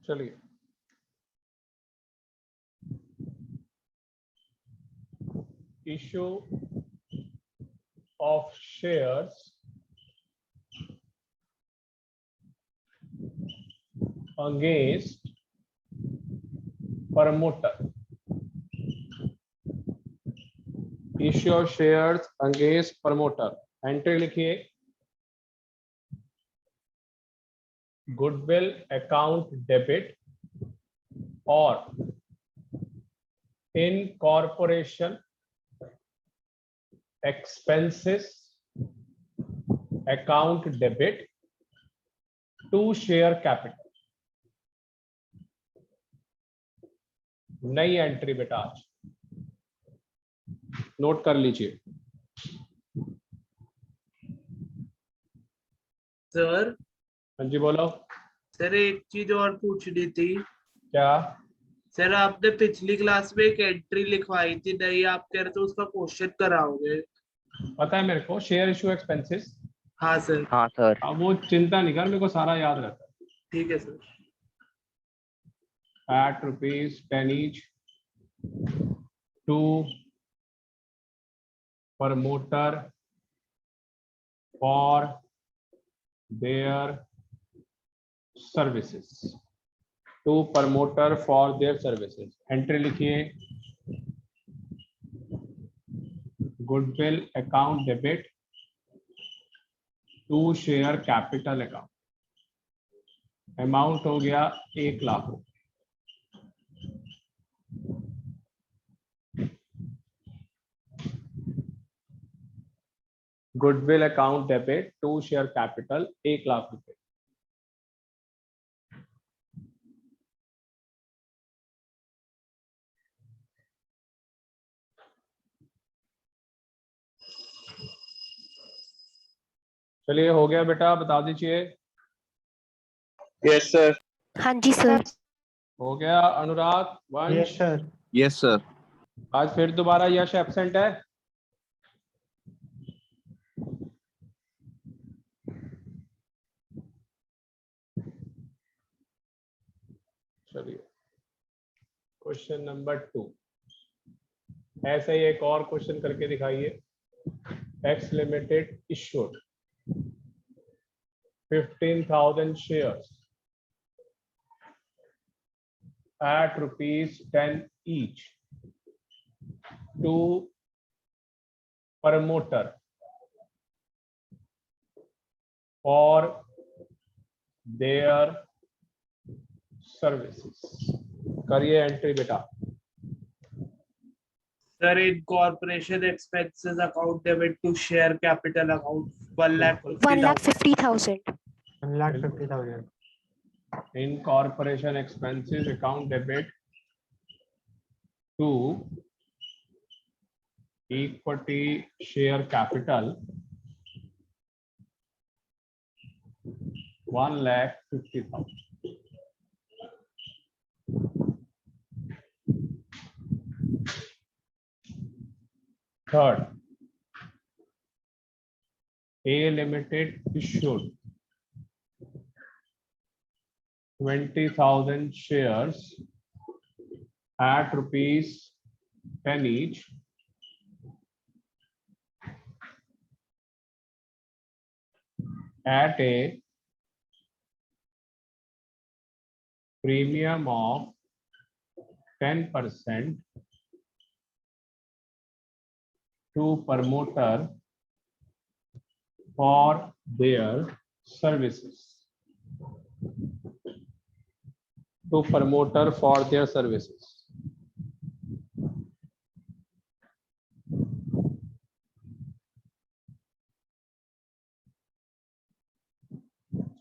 चलिए issue of shares against promoter, issue of shares against promoter. Entry लिखिए, goodwill account debit और incorporation expenses account debit to share capital. नई entry बेटा आज note कर लीजिए। सर हाँ जी बोलो। सर एक चीज और पूछनी थी। क्या? सर आपने पिछली क्लास में एक एंट्री लिखवाई थी, नहीं आप कह रहे थे उसका क्वेश्चन कराओगे? पता है मेरे को, शेयर इशू एक्सपेंसेस। हाँ सर। हाँ सर। अब वो चिंता नहीं कर, मेरे को सारा याद रहता है। ठीक है sir. at rupees 10 each to promoter for their services, to promoter for their services। Entry लिखिए, goodwill account debit to share capital account. Amount हो गया 1 lakh. Goodwill account debit to share capital 1 lakh रुपए। चलिए हो गया बेटा, बता दीजिए। Yes sir. हाँ जी सर। हो गया। अनुराग, वंश, सर। Yes sir. आज फिर दोबारा यश एब्सेंट है। चलिए क्वेश्चन नंबर 2। ऐसे ही एक और क्वेश्चन करके दिखाइए। X limited issued 15,000 shares at rupees 10 each to promoter for their services। करिए एंट्री बेटा। Sir incorporation expenses account debit to share capital account 1,50,000। 1,50,000। Incorporation expenses account debit to equity share capital 1,50,000। Third, A Limited issued 20,000 shares at rupees 10 each at a premium of 10% to promoter for their services, to promoter for their services।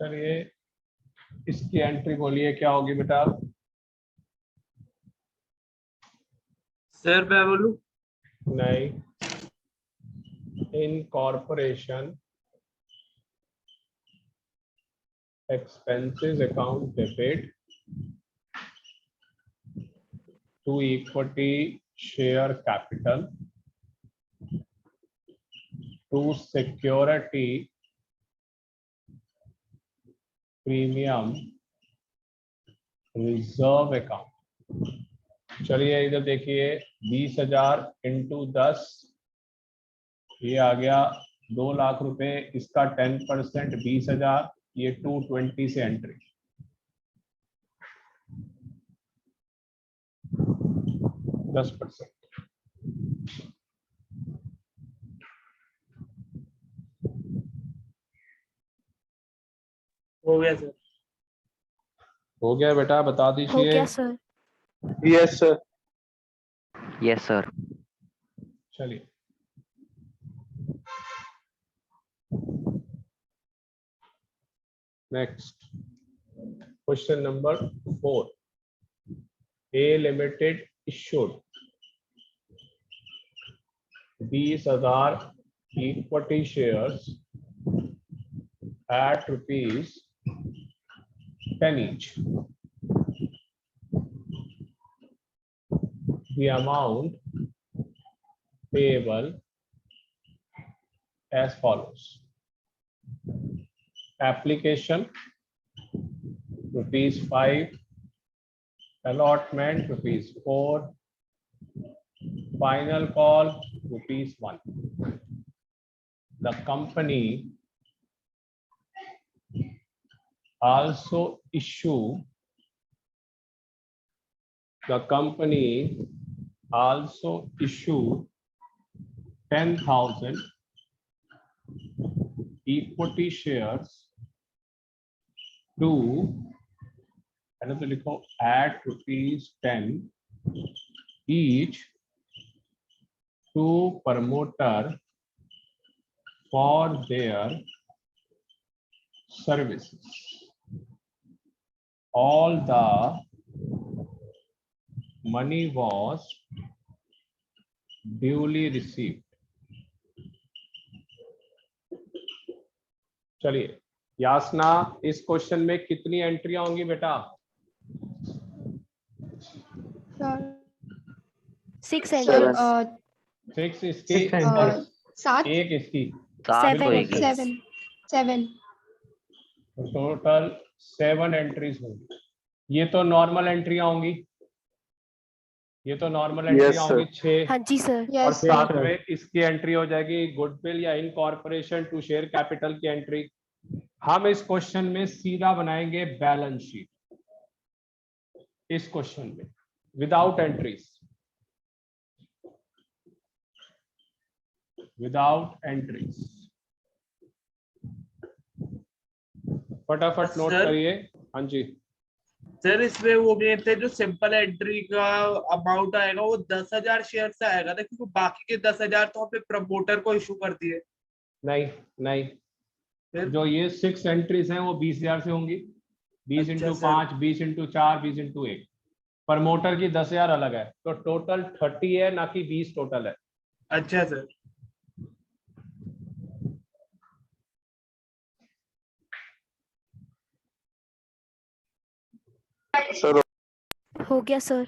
चलिए इसकी entry बोलिए क्या होगी बेटा। Sir मैं बोलूं? नहीं, incorporation expenses account debit to equity share capital to security premium reserve account. चलिए इधर देखिए 20,000 इंटू 10, ये आ गया 2 लाख रुपए। इसका 10% 20,000, ये 220 से एंट्री। 10%। हो गया सर। हो गया बेटा, बता हो दीजिए। गया sir. Yes sir. Yes sir. चलिए next question number 4। A limited issued 20,000 equity shares at rupees 10 each. The amount payable as follows. Application ₹5, allotment ₹4, final call ₹1. The company also issue 10,000 equity shares to at ₹10 each to promoter for their services. All the money was duly received. चलिए यासना, इस question में कितनी एंट्रियां होंगी बेटा? 6 Seven. entries. 6 इसकी Six entries. और 7 एक इसकी, 7 7 होएगी। entries. 7 टोटल 7 एंट्रीज होंगी। ये तो नॉर्मल एंट्रियां होंगी, ये तो नॉर्मल Yes, एंट्रियां sir. होंगी 6। हाँ जी सर। और यस साथ में इसकी एंट्री हो जाएगी गुडविल या इनकॉर्पोरेशन टू शेयर कैपिटल की एंट्री। हम इस क्वेश्चन में सीधा बनाएंगे बैलेंस शीट, इस क्वेश्चन में विदाउट एंट्रीज, विदाउट एंट्रीज। फटाफट नोट सर। करिए। हाँ जी सर इसमें वो भी थे जो सिंपल एंट्री का अमाउंट आएगा वो 10,000 शेयर से आएगा ना, क्योंकि बाकी के 10,000 तो हमने प्रमोटर को इशू कर दिए। नहीं नहीं, फिर जो ये 6 एंट्रीज हैं वो 20,000 से होंगी। 20 अच्छा into sir. 5, 20 into 4, 20 into 1। Promoter की 10,000 अलग है, तो टोटल 30 है, ना कि 20 टोटल है। अच्छा सर। सर हो गया सर।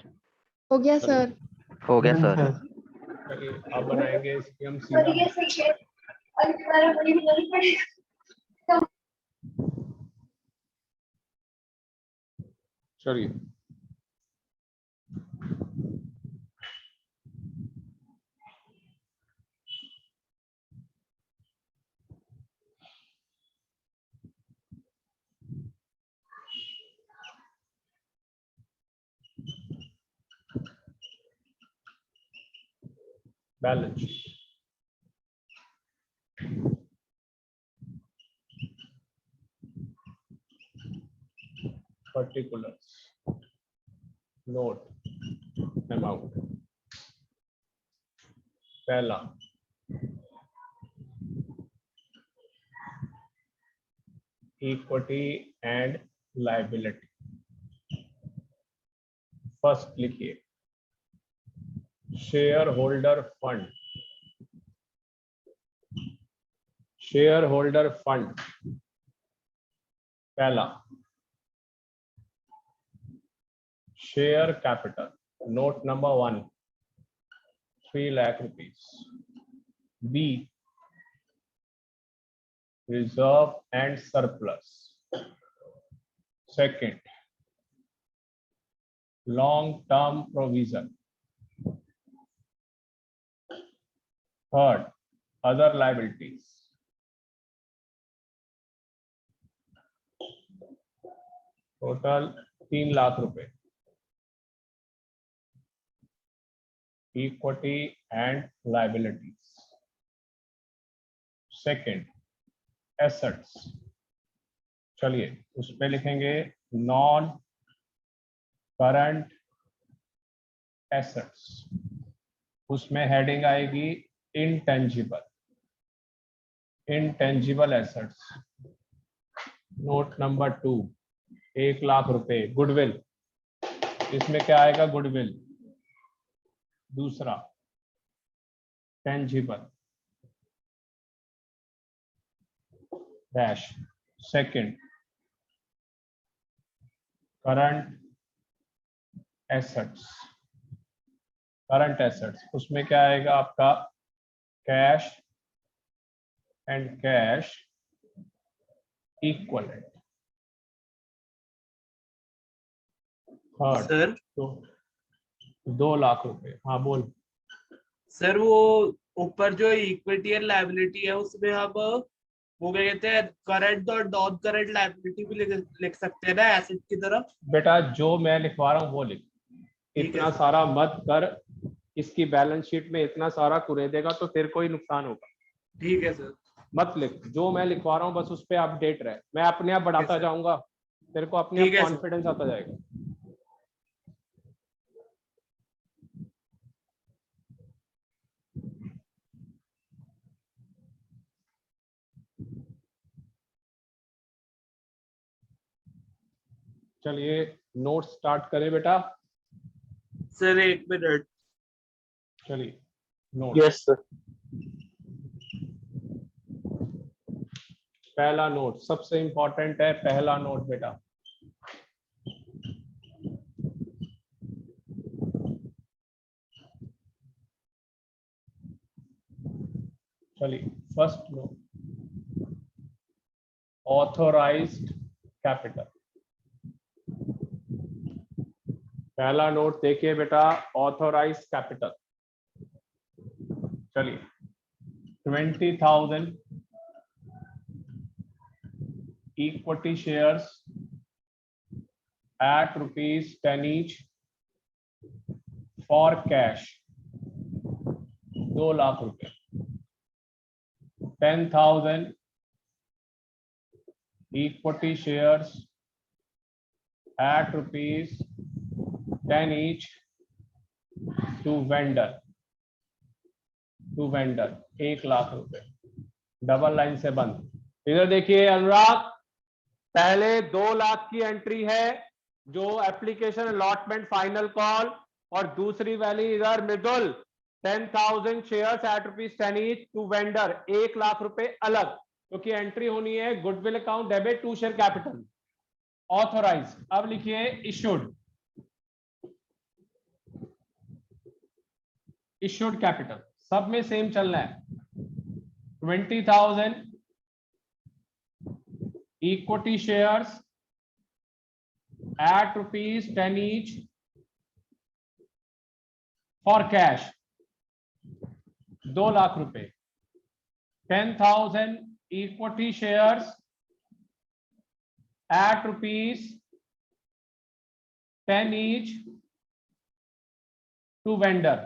हो गया सर। हो गया सर। चलिए अब बनाएंगे इसकी हम सीधा। चलिए balance sheet. particulars, note amount। पहला इक्विटी एंड लायबिलिटी। फर्स्ट लिखिए share holder fund, share holder fund पहला। Share capital, note number 1 3 lakh rupees. B reserve and surplus. Second long term provision. Third, other liabilities. Total 3 lakh रुपए. Equity and liabilities. Second, assets. चलिए उस पे लिखेंगे non current assets. उसमें heading आएगी intangible. Intangible assets. Note number 2, 1 lakh रुपए. Goodwill. इसमें क्या आएगा? गुडविल. दूसरा tangible dash. Second current assets. Current assets उसमें क्या आएगा आपका? Cash and cash equivalent. Third, sir 2 lakh रुपए. हाँ बोल. सर वो ऊपर जो इक्विटी एंड लायबिलिटी है उसमें हम वो क्या कहते हैं करंट और नॉन करंट लायबिलिटी भी लिख सकते हैं ना एसेट की तरफ. बेटा जो मैं लिखवा रहा हूँ वो लिख. ठीक है इतना सर. सारा मत कर. इसकी बैलेंस शीट में इतना सारा कुरेदेगा तो तेरे को ही नुकसान होगा. ठीक है सर. मत लिख. जो मैं लिखवा रहा हूँ बस उस पर अपडेट रहे. मैं अपने आप बढ़ाता सर. जाऊंगा. तेरे को अपने ठीक आप है सर. कॉन्फिडेंस आता जाएगा. चलिए नोट स्टार्ट करें बेटा. Sir 1 minute. चलिए नोट. Yes, sir. पहला नोट सबसे इंपॉर्टेंट है. पहला नोट बेटा. चलिए फर्स्ट नोट, ऑथोराइज्ड कैपिटल. पहला नोट देखिए बेटा, ऑथोराइज्ड कैपिटल. चलिए 20,000 equity shares at ₹10 each for cash. 2 lakh रुपए. 10,000 equity shares at ₹10 each to vendor. 1 lakh रुपए. डबल लाइन से बंद. इधर देखिए अनुराग, पहले 2 लाख की एंट्री है जो एप्लीकेशन अलॉटमेंट फाइनल कॉल, और दूसरी वाली इधर Mridul 10,000 shares at ₹10 each to vendor. 1 lakh रुपए अलग, क्योंकि एंट्री होनी है goodwill account debit to share capital. Authorise. अब लिखिए इशूड. इशूड कैपिटल सब में सेम चलना है. 20,000 equity shares at ₹10 each for cash. 2 lakh रुपए. 10,000 equity shares at ₹10 each to vendor.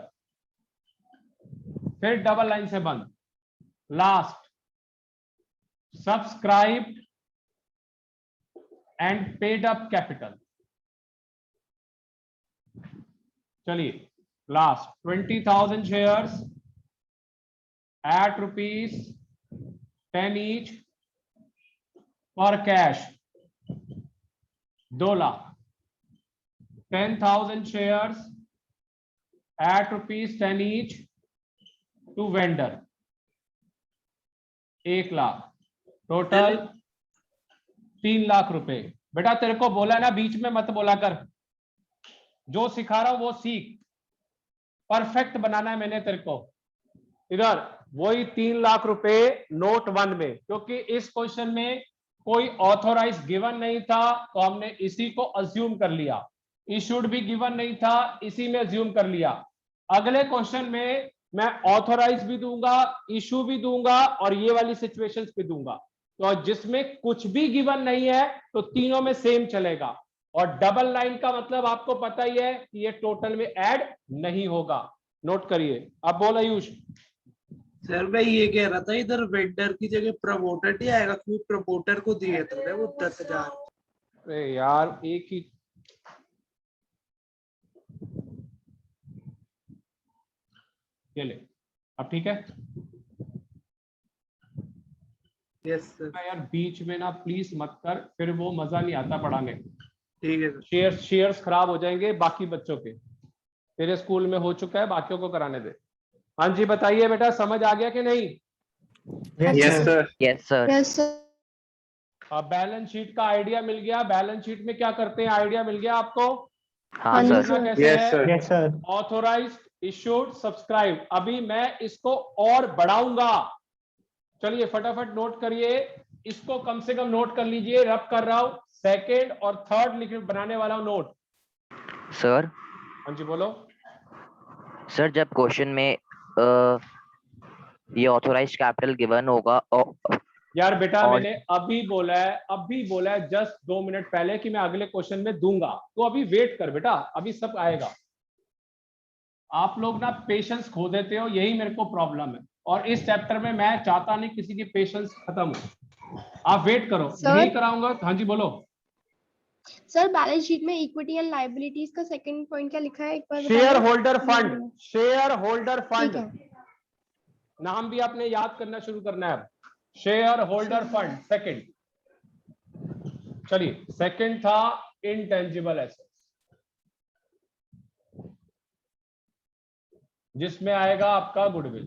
फिर डबल लाइन से बंद. Last, subscribed and paid up capital. चलिए last 20,000 shares at ₹10 each for cash. 2 lakh. 10,000 shares at ₹10 each to vendor. 1 lakh. Total 3 lakh रुपए. बेटा तेरे को बोला ना बीच में मत बोला कर. जो सिखा रहा हूं वो सीख. परफेक्ट बनाना है मैंने तेरे को. इधर वही 3 लाख रुपए नोट 1 में, क्योंकि इस क्वेश्चन में कोई ऑथोराइज गिवन नहीं था तो हमने इसी को अज्यूम कर लिया. इशूड भी गिवन नहीं था, इसी में अज्यूम कर लिया। अगले क्वेश्चन में मैं ऑथोराइज भी दूंगा, इशू भी दूंगा और ये वाली सिचुएशंस भी दूंगा। तो जिसमें कुछ भी गिवन नहीं है तो तीनों में सेम चलेगा। और डबल लाइन का मतलब आपको पता ही है कि ये टोटल में ऐड नहीं होगा। नोट करिए। अब बोल आयुष। सर मैं ये कह रहा था, इधर वेंडर की जगह प्रमोटर नहीं आएगा, क्योंकि प्रमोटर को दिए थे वो 10,000। अरे यार एक ही ये ले। अब ठीक है। Yes sir. यार बीच में ना प्लीज मत कर, फिर वो मजा नहीं आता पढ़ाने। ठीक है सर। शेयर्स खराब हो जाएंगे बाकी बच्चों के। तेरे स्कूल में हो चुका है, बाकियों को कराने दे। हाँ जी बताइए बेटा, समझ आ गया कि नहीं? Yes, sir. Yes, sir. Yes, sir. अब बैलेंस शीट का आइडिया मिल गया। बैलेंस शीट में क्या करते हैं आइडिया मिल गया आपको? हाँ जी, सर। sir. कैसे Yes, है? sir. Yes sir. Authorised, issued, subscribe. अभी मैं इसको और बढ़ाऊंगा। चलिए फटाफट नोट करिए। इसको कम से कम नोट कर लीजिए। रब कर रहा हूं, सेकेंड और थर्ड लिख बनाने वाला हूं नोट। सर हाँ जी बोलो। सर जब क्वेश्चन में ये ऑथोराइज्ड कैपिटल गिवन होगा यार बेटा और- मैंने अभी बोला है जस्ट 2 मिनट पहले कि मैं अगले क्वेश्चन में दूंगा। तो अभी वेट कर बेटा, अभी सब आएगा। आप लोग ना पेशेंस खो देते हो, यही मेरे को प्रॉब्लम है। और इस चैप्टर में मैं चाहता नहीं किसी की पेशेंस खत्म हो। आप वेट करो, Sir? नहीं कराऊंगा। हाँ जी बोलो। सर बैलेंस शीट में इक्विटी एंड लायबिलिटीज का सेकंड पॉइंट क्या लिखा है, एक बार बताइए? Share holder fund, share holder ठीक फंड। है। नाम भी आपने याद करना शुरू करना है अब। Share holder fund second. चलिए सेकंड था इंटेंजिबल एसेट्स, जिसमें आएगा आपका गुडविल,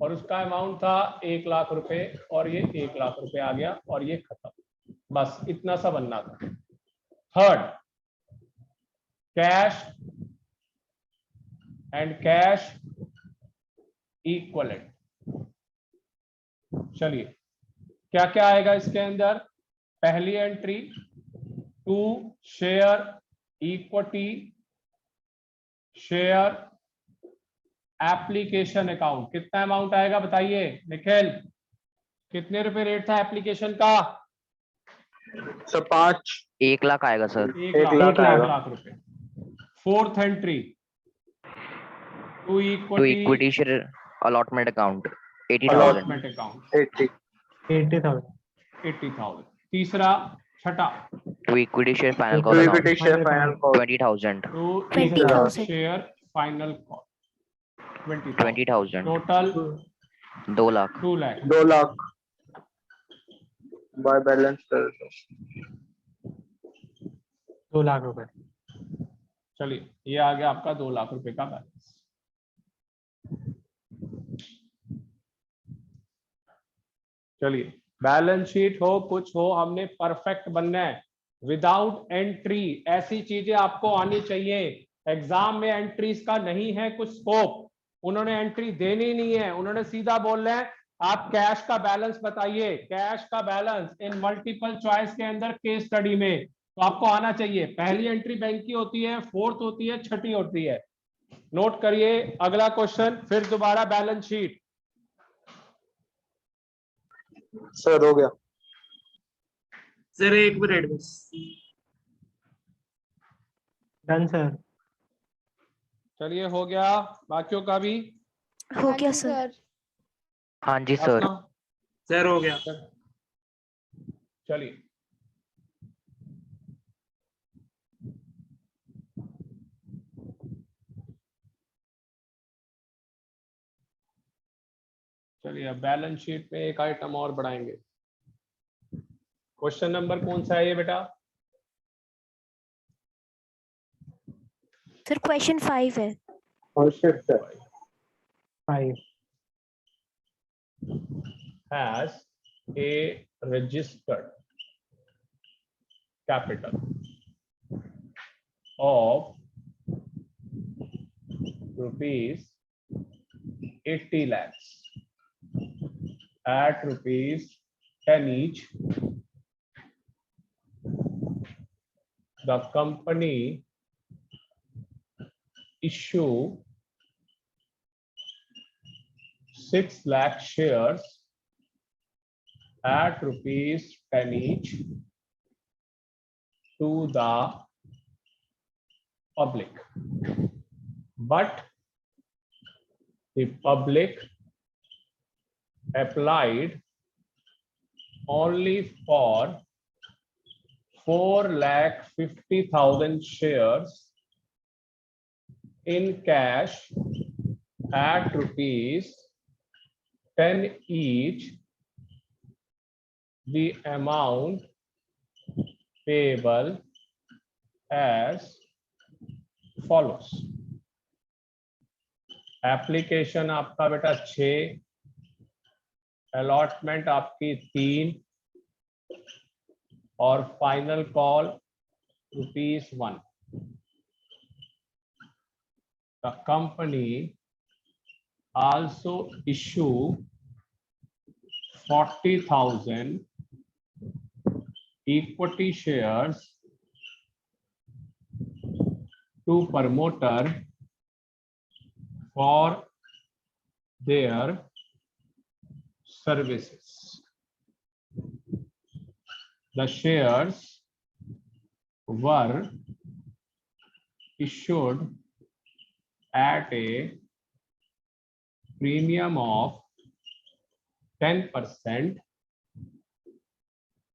और उसका अमाउंट था 1 लाख रुपए, और ये 1 लाख रुपए आ गया और ये खत्म। बस इतना सा बनना था। Third cash and cash equivalent. चलिए क्या क्या आएगा इसके अंदर? पहली entry to share equity share application account. कितना अमाउंट आएगा बताइए निखिल? कितने रुपए रेट था एप्लीकेशन का? सर 5 1 लाख आएगा सर। 1 लाख आएगा। लाख रुपए। Fourth entry to to equity equity share allotment account 80,000। Allotment account 80 80,000। 80,000। तीसरा छठा to equity share final To call account equity share final call 20,000। To 20,000. Share final call 20,000। 20,000। Total 2 lakh. 2 lakh. 2 lakh by balance कर दो। 2 लाख रुपए। चलिए ये आ गया आपका 2 लाख रुपए का बैलेंस। चलिए बैलेंस शीट हो कुछ हो, हमने परफेक्ट बनना है। विदाउट एंट्री ऐसी चीजें आपको आनी चाहिए। एग्जाम में एंट्रीज का नहीं है कुछ स्कोप। उन्होंने एंट्री देनी नहीं है, उन्होंने सीधा बोल रहे हैं आप कैश का बैलेंस बताइए। कैश का बैलेंस इन मल्टीपल चॉइस के अंदर केस स्टडी में तो आपको आना चाहिए। पहली एंट्री बैंक की होती है, फोर्थ होती है, छठी होती है। नोट करिए अगला क्वेश्चन, फिर दोबारा बैलेंस शीट। सर हो गया। सर 1 मिनट बस। Done sir. चलिए हो गया, बाकियों का भी हो हाँ गया जी, सर। हाँ जी सर। अपना? सर हो गया। चलिए चलिए अब बैलेंस शीट में एक आइटम और बढ़ाएंगे। क्वेश्चन नंबर कौन सा है ये बेटा? सर क्वेश्चन 5 है। और shift sir 5। Has a registered capital of rupees 80 lakhs at rupees 10 each, the company issue 6 lakh shares at rupees 10 each to the public, but the public applied only for 4,50,000 shares in cash at rupees 10 each. The amount payable as follows. Application आपका बेटा 6, allotment आपकी 3 और final call ₹1. The company also issue 40,000 equity shares to promoter for their services. The shares were issued at a premium of 10%.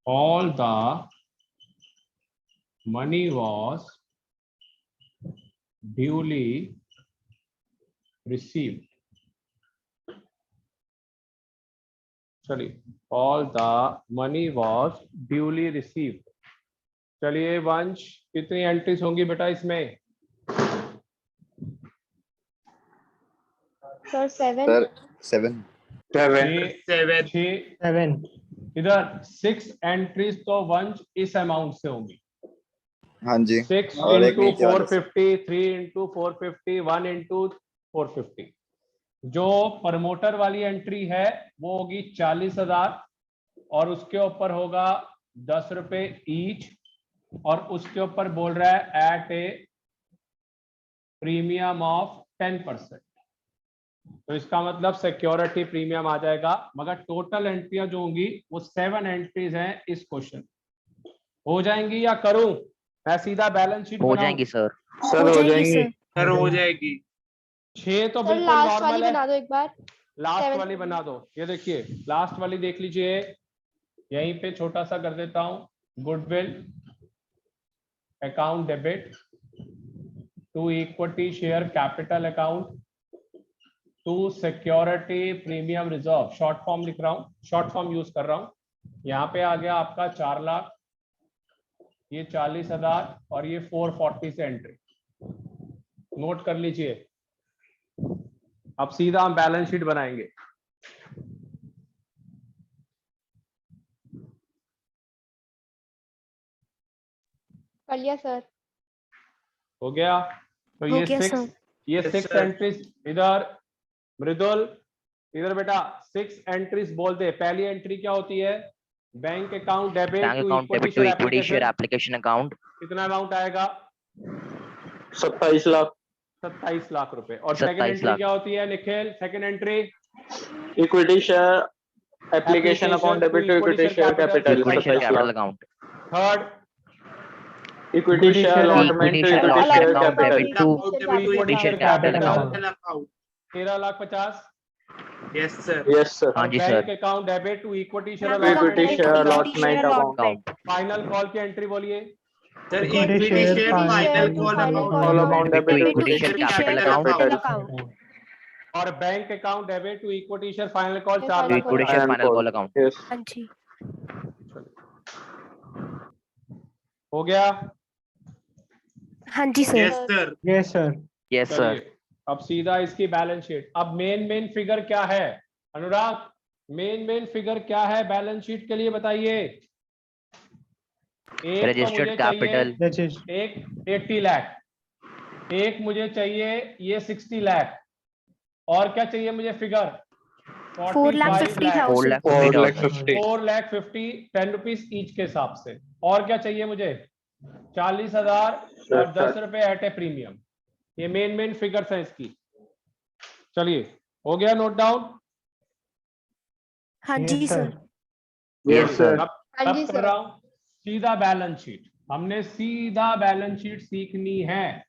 All the money was duly received. चलिए, all the money was duly received. चलिए वंश, कितनी entries होंगी बेटा इसमें? Sir 7. Sir 7 7 7. इधर 6 entries तो वंश इस अमाउंट से होंगी. हाँ जी 6 और एक इंटू नीचे वाले से। 450, 3 इंटू 450, 1 इंटू 450. जो प्रमोटर वाली एंट्री है वो होगी 40,000 और उसके ऊपर होगा 10 रुपए ईच और उसके ऊपर बोल रहा है एट ए प्रीमियम ऑफ 10%. तो इसका मतलब सिक्योरिटी प्रीमियम आ जाएगा, मगर टोटल एंट्रियां जो होंगी वो 7 एंट्रीज हैं इस क्वेश्चन. हो जाएंगी या करूं? मैं सीधा बैलेंस शीट हो बनाऊं? जाएंगी सर। सर हो जाएंगी सर हो जाएगी। 6 तो सर बिल्कुल लास्ट वाली नॉर्मल है. बना दो एक बार. लास्ट 7 वाली बना दो. ये देखिए लास्ट वाली देख लीजिए, यहीं पे छोटा सा कर देता हूं. Goodwill account debit to equity share capital account to security premium reserve. Short form लिख रहा हूं, शॉर्ट फॉर्म यूज कर रहा हूं. यहाँ पे आ गया आपका 4 लाख, ये 40,000 और ये 440 से एंट्री. नोट कर लीजिए. अब सीधा हम बैलेंस शीट बनाएंगे. कर लिया सर. हो गया. तो हो ये गया 6 सर. ये Yes, 6 sir. एंट्रीज. इधर मृदुल, इधर बेटा 6 एंट्रीज बोल दे. पहली एंट्री क्या होती है? Bank account debit bank to account equity debit to share equity share application. Application account कितना अमाउंट आएगा? 27 लाख 27 लाख रुपए. और 27 सेकंड एंट्री लाख. क्या होती है Nikhil? Second entry equity share application account debit to equity share capital equity share 27 capital lakh account third equity share allotment to Equity share equity share allotment capital debit to Equity share share capital capital. account. 13,50,000. Yes sir. Yes sir हाँ जी sir. Bank account debit to equity share Bank account equity debit share to allotment account account final call की entry बोलिए. Sir Equity equity share share final call final account call Call amount debit to debit equity share capital account account. और bank account debit to equity share final call 4 Final lakh equity call. share And final call. call account. Yes हाँ जी. हो गया. हाँ जी sir. Yes sir. Yes, sir. Yes sir. चलिए अब सीधा इसकी बैलेंस शीट. अब मेन फिगर क्या है अनुराग? मेन फिगर क्या है बैलेंस शीट के लिए बताइए. एक तो रजिस्टर्ड मुझे चाहिए, कैपिटल That is एक 80 लाख, एक मुझे चाहिए ये 60 लाख, और क्या चाहिए मुझे फिगर? 4,50,000. 4,50,000 4,50,000 4,50,000 10 रुपीज ईच के हिसाब से. और क्या चाहिए मुझे? 40,000 और 10 रुपए एट ए प्रीमियम। ये मेन फिगर्स है इसकी। चलिए, हो गया नोट डाउन? हाँ जी सर। Yes, sir. हाँ जी कर सर। रहा हूं सीधा बैलेंस शीट। हमने सीधा बैलेंस शीट सीखनी है।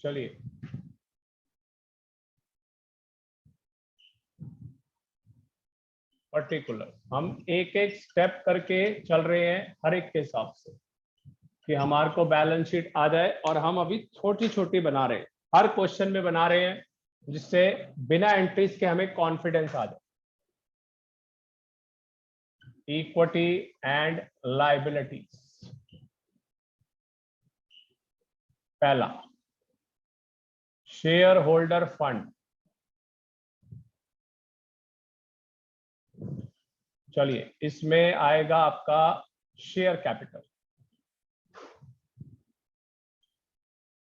चलिए, पर्टिकुलर हम एक एक स्टेप करके चल रहे हैं हर एक के हिसाब से कि हमारे को बैलेंस शीट आ जाए। और हम अभी छोटी छोटी बना रहे हैं, हर क्वेश्चन में बना रहे हैं, जिससे बिना एंट्रीज के हमें कॉन्फिडेंस आ जाए। Equity and liabilities. पहला, शेयर होल्डर फंड। चलिए, इसमें आएगा आपका शेयर कैपिटल।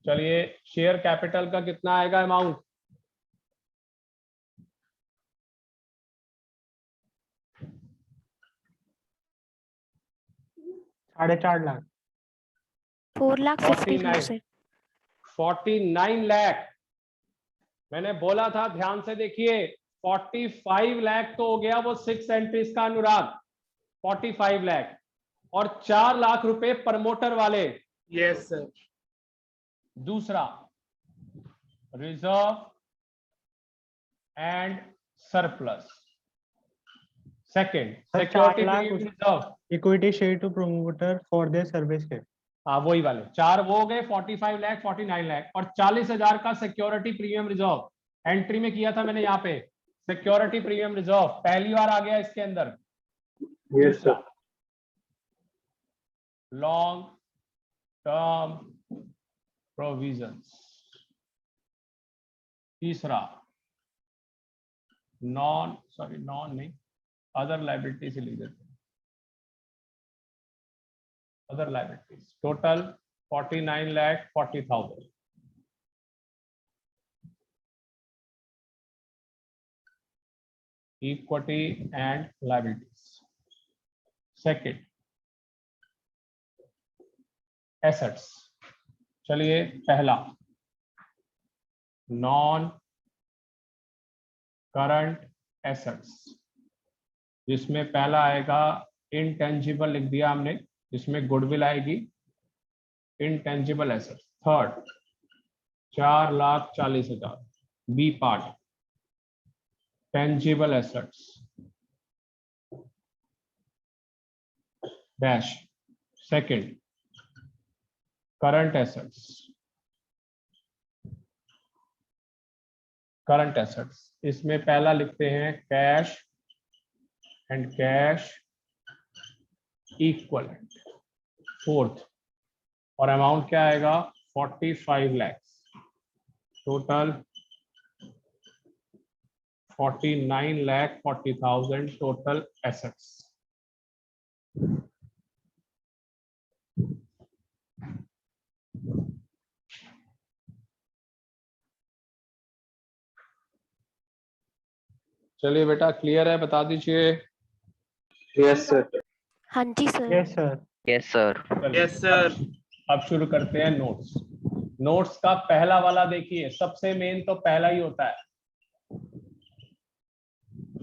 चलिए, शेयर कैपिटल का कितना आएगा अमाउंट? 4.5 लाख। 4,50,000। 49 लाख। मैंने बोला था, ध्यान से देखिए, 45 लाख तो हो गया वो 6 एंट्रीज का अनुराग, 45 लाख, और 4 लाख रुपए प्रमोटर वाले। Yes sir. दूसरा, reserve and surplus. Second, sir, 4 security lakh reserve. Equity share to promoter for their service के। हाँ, वही वाले 4 वो हो गए, 45 लाख, 49 लाख, और 40,000 का सिक्योरिटी प्रीमियम रिजर्व। एंट्री में किया था मैंने यहाँ पे सिक्योरिटी प्रीमियम रिजर्व, पहली बार आ गया इसके अंदर। Yes, sir. Long term provisions. तीसरा, नॉन नहीं, अदर लायबिलिटी से लिख देते हैं, other liabilities. Total 49,40,000। Equity and liabilities. Second, assets. चलिए, पहला, नॉन करंट एसेट्स, जिसमें पहला आएगा इंटेंजिबल, लिख दिया हमने, जिसमें गुडविल आएगी, intangible assets. Third, 4,40,000। B part, tangible assets dash. Second, current assets. Current assets, इसमें पहला लिखते हैं cash and cash equivalent. Fourth, और अमाउंट क्या आएगा? 45 लाख। Total 49,40,000 total assets. चलिए बेटा, क्लियर है? बता दीजिए। Yes, sir. हाँ जी sir. Yes sir. Yes, sir. चलिए, यस सर। अब शुरू करते हैं नोट्स। नोट्स का पहला वाला देखिए, सबसे मेन तो पहला ही होता है,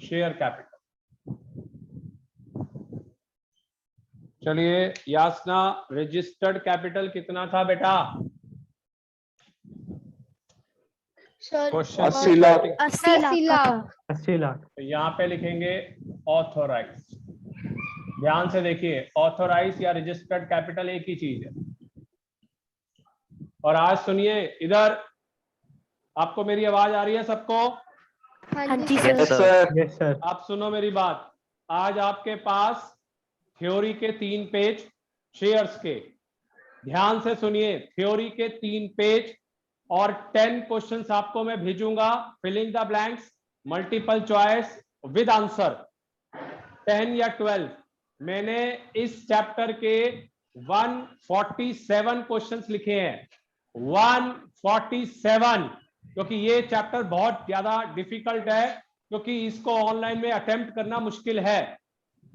शेयर कैपिटल। चलिए, यासना, रजिस्टर्ड कैपिटल कितना था बेटा? Sir, question 80 lakh. 80 लाख का था। 80 लाख। तो यहाँ पे लिखेंगे ऑथोराइज। ध्यान से देखिए, ऑथोराइज या रजिस्टर्ड कैपिटल एक ही चीज है। और आज सुनिए, इधर आपको मेरी आवाज आ रही है सबको? हाँ जी Yes, sir. sir. Yes sir. आप सुनो मेरी बात। आज आपके पास थ्योरी के 3 पेज, शेयर्स के, ध्यान से सुनिए, थ्योरी के 3 पेज और 10 क्वेश्चंस आपको मैं भेजूंगा, filling the blanks. Multiple choice with answer 10 या 12। मैंने इस चैप्टर के 147 क्वेश्चंस लिखे हैं, 147, क्योंकि ये चैप्टर बहुत ज्यादा डिफिकल्ट है, क्योंकि इसको ऑनलाइन में अटेम्प्ट करना मुश्किल है।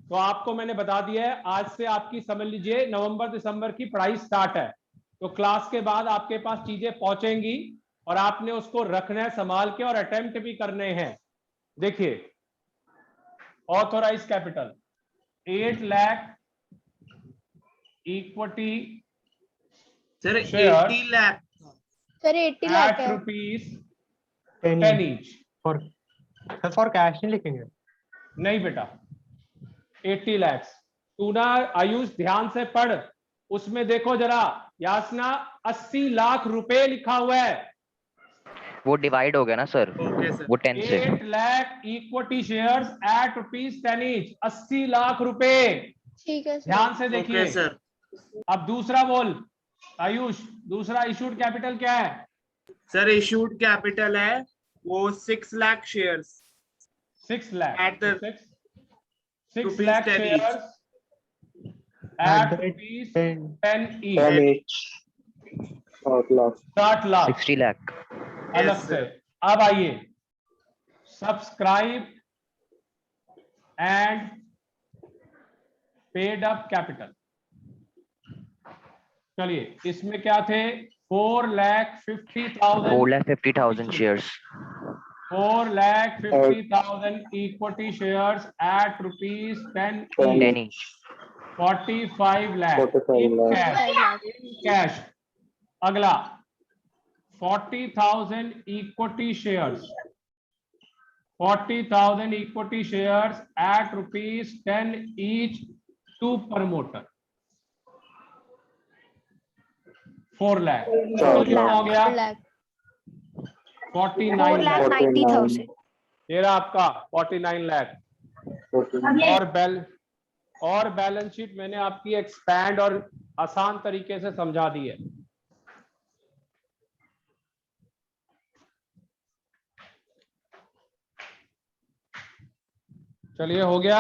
तो आपको मैंने बता दिया है, आज से आपकी समझ लीजिए नवंबर दिसंबर की पढ़ाई स्टार्ट है। तो क्लास के बाद आपके पास चीजें पहुंचेंगी और आपने उसको रखना है संभाल के, और अटेम्प्ट भी करने हैं। देखिए, authorise capital 8 lakh equity sir share 80 lakh sir 80 lakh at है। Rupees 10 10 each. Each. For cash नहीं लिखेंगे। नहीं बेटा, 80 लाख। तू ना आयुष ध्यान से पढ़, उसमें देखो जरा यासना 80 लाख रुपए लिखा हुआ है। वो डिवाइड हो गया ना सर, ओके सर। वो 10 से। 8 lakh equity shares at rupees 10 each, 80 lakh रुपए। ठीक है सर। ध्यान से देखिए। Okay sir. अब दूसरा बोल आयुष, दूसरा इशूड कैपिटल क्या है? सर इशूड कैपिटल है वो 6 lakh shares 6 lakh. At the 6 rupees lakh 10 each. Shares At at the rate rupees 10. 10 each, 10 each. 60 lakh 60 lakh. अलग Yes, से। sir. अब आइए, subscribe and paid up capital. चलिए, इसमें क्या थे? 4,50,000 4,50,000 shares 4,50,000 equity shares at rupees 10 10 each, each 45 lakh 45 इन lakh. कैश। 45 लाख। कैश। अगला 40,000 equity shares, 40,000 equity shares at rupees 10 each to promoter, 4 lakh. Total कितना हो गया? 4 लाख। 49 लाख। 4,90,000। ये रहा आपका 49 लाख। और बैलेंस शीट मैंने आपकी एक्सपैंड और आसान तरीके से समझा दी है। चलिए, हो गया।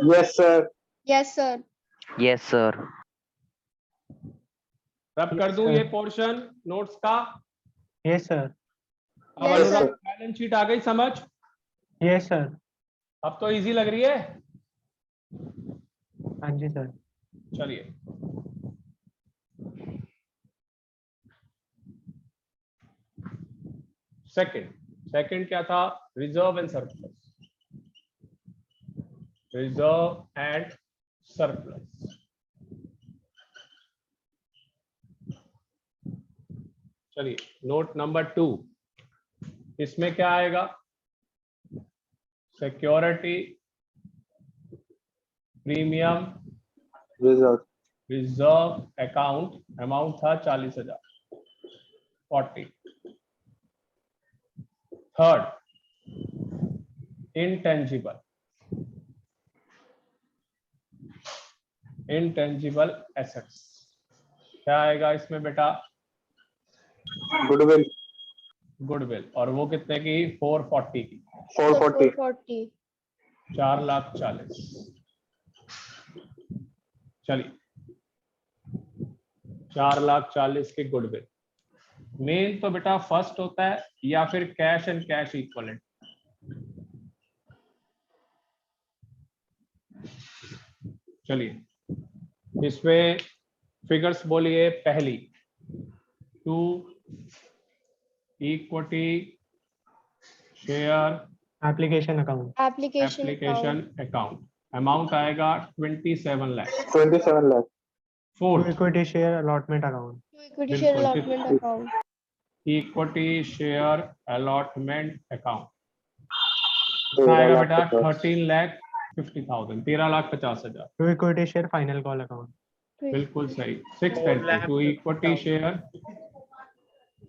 Yes, sir. Yes sir. yes sir रब कर दूं ये पोर्शन नोट्स का। Yes sir. अब Yes, sir. अनुराग, बैलेंस शीट आ गई समझ? Yes sir. अब तो इजी लग रही है। हाँ जी सर। चलिए, सेकंड क्या था? Reserve and surplus. Reserve and surplus. चलिए, नोट नंबर 2, इसमें क्या आएगा? Security premium Result. Reserve account, amount था 40,000, 40। Third, intangible assets. क्या आएगा इसमें बेटा? Goodwill. गुडविल, और वो कितने की? 440 की, 440. 440। 4,40,000। चलिए, 4,40,000 की गुडविल। मेन तो बेटा फर्स्ट होता है या फिर कैश एंड कैश इक्वलेंट। चलिए, इसमें फिगर्स बोलिए। पहली 2 equity share Application account. Application account, amount आएगा 27 lakh. 27 lakh. To 4 equity share allotment account. Equity share बिल्कुल, allotment account. Equity share allotment account 13 आएगा lakh बेटा 50. 13,50,000, 13,50,000। To equity share final call account. बिल्कुल सही। 610 to equity share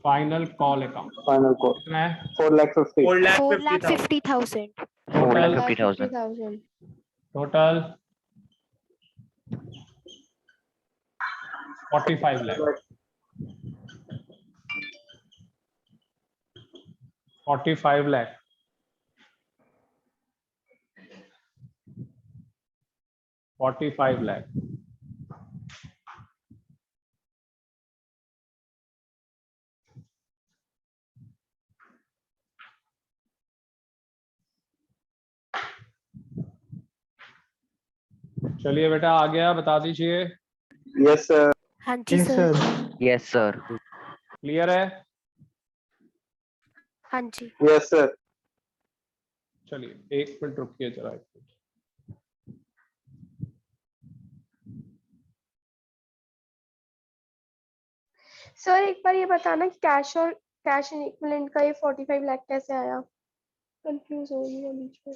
final call account. Final call. कितना है? 4,50,000. 4,50,000। 4,50,000 50,000। Total 45 lakh. 45 lakh. 45 lakh. चलिए बेटा आ गया, बता दीजिए। Yes, sir. हाँ जी Yes, sir. sir. Yes, sir. Clear है? हाँ जी। Yes, sir. चलिए 1 मिनट रुकिए जरा, 1 मिनट। सर एक बार ये बताना कैश और कैश इन इक्विवेलेंट का ये 45 लाख कैसे आया? कंफ्यूज हो गई मैं बीच में।